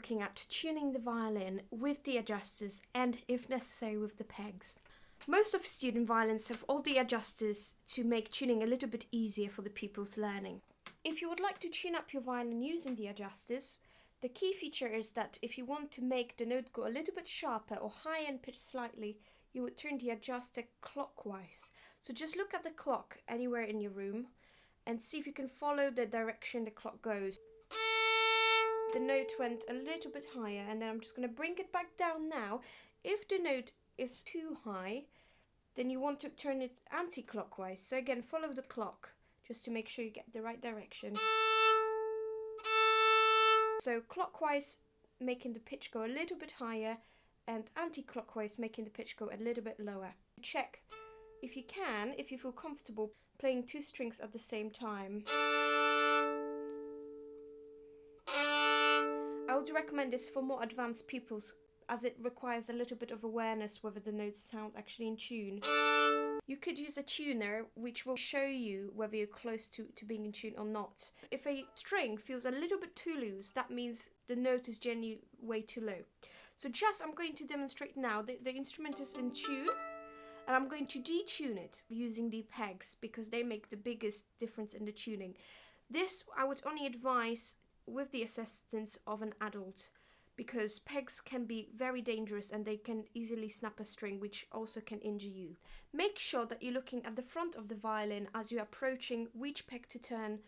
looking at tuning the violin with the adjusters and, if necessary, with the pegs. Most of student violins have all the adjusters to make tuning a little bit easier for the pupils learning. If you would like to tune up your violin using the adjusters, the key feature is that if you want to make the note go a little bit sharper or higher in pitch slightly, you would turn the adjuster clockwise. So just look at the clock anywhere in your room and see if you can follow the direction the clock goes. The note went a little bit higher, and then I'm just going to bring it back down now. If the note is too high, then you want to turn it anti-clockwise. So again, follow the clock just to make sure you get the right direction. So clockwise, making the pitch go a little bit higher, and anti-clockwise, making the pitch go a little bit lower. Check if you can, if you feel comfortable playing two strings at the same time. I would recommend this for more advanced pupils, as it requires a little bit of awareness whether the notes sound actually in tune. You could use a tuner which will show you whether you're close to being in tune or not. If a string feels a little bit too loose, that means the note is generally way too low. So I'm going to demonstrate now. The instrument is in tune, and I'm going to detune it using the pegs because they make the biggest difference in the tuning. This I would only advise with the assistance of an adult, because pegs can be very dangerous and they can easily snap a string, which also can injure you. Make sure that you're looking at the front of the violin as you're approaching which peg to turn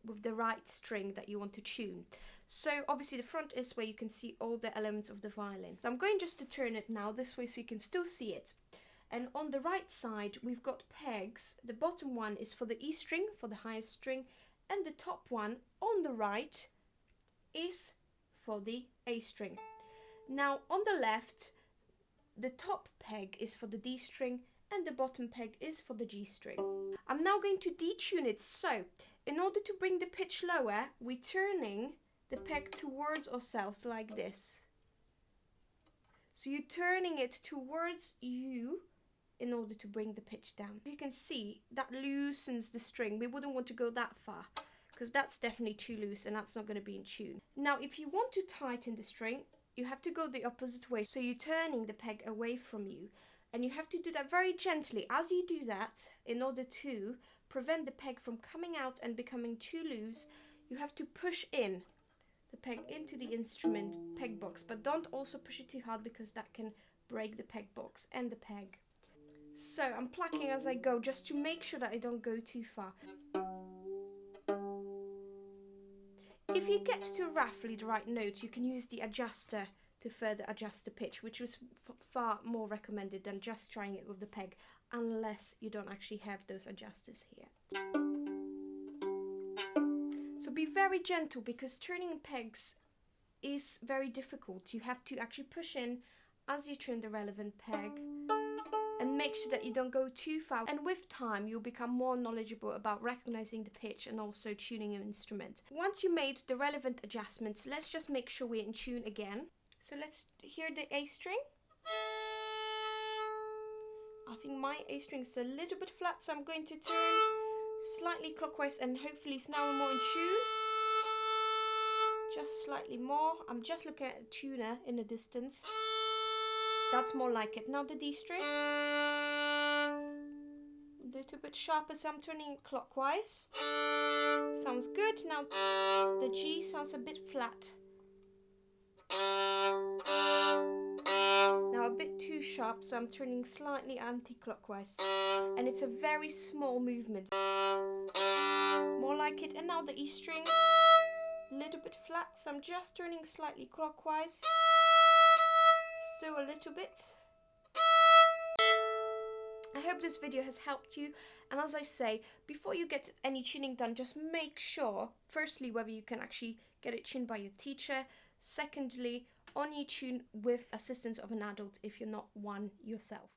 with the right string that you want to tune. So obviously the front is where you can see all the elements of the violin. So I'm going just to turn it now this way so you can still see it. And on the right side we've got pegs. The bottom one is for the E string, for the highest string, and the top one on the right is for the A string. Now on the left, the top peg is for the D string and the bottom peg is for the G string. I'm now going to detune it. So in order to bring the pitch lower, we're turning the peg towards ourselves like this. So you're turning it towards you in order to bring the pitch down. You can see that loosens the string. We wouldn't want to go that far, because that's definitely too loose and that's not going to be in tune. Now if you want to tighten the string, you have to go the opposite way. So you're turning the peg away from you, and you have to do that very gently. As you do that, in order to prevent the peg from coming out and becoming too loose, you have to push in the peg into the instrument peg box, but don't also push it too hard because that can break the peg box and the peg. So I'm plucking as I go just to make sure that I don't go too far. If you get to roughly the right note, you can use the adjuster to further adjust the pitch, which was far more recommended than just trying it with the peg, unless you don't actually have those adjusters here. So be very gentle, because turning pegs is very difficult. You have to actually push in as you turn the relevant peg, and make sure that you don't go too far. And with time, you'll become more knowledgeable about recognizing the pitch and also tuning an instrument. Once you made the relevant adjustments, let's just make sure we're in tune again. So let's hear the A string. I think my A string is a little bit flat, so I'm going to turn slightly clockwise, and hopefully it's now more in tune. Just slightly more. I'm just looking at a tuner in the distance. That's more like it. Now the D string. A little bit sharper, so I'm turning it clockwise. Sounds good. Now the G sounds a bit flat. Now a bit too sharp, so I'm turning slightly anti-clockwise. And it's a very small movement. More like it. And now the E string. A little bit flat, so I'm just turning slightly clockwise. Still a little bit. I hope this video has helped you, and as I say, before you get any tuning done, just make sure, firstly, whether you can actually get it tuned by your teacher, secondly, only tune with assistance of an adult if you're not one yourself.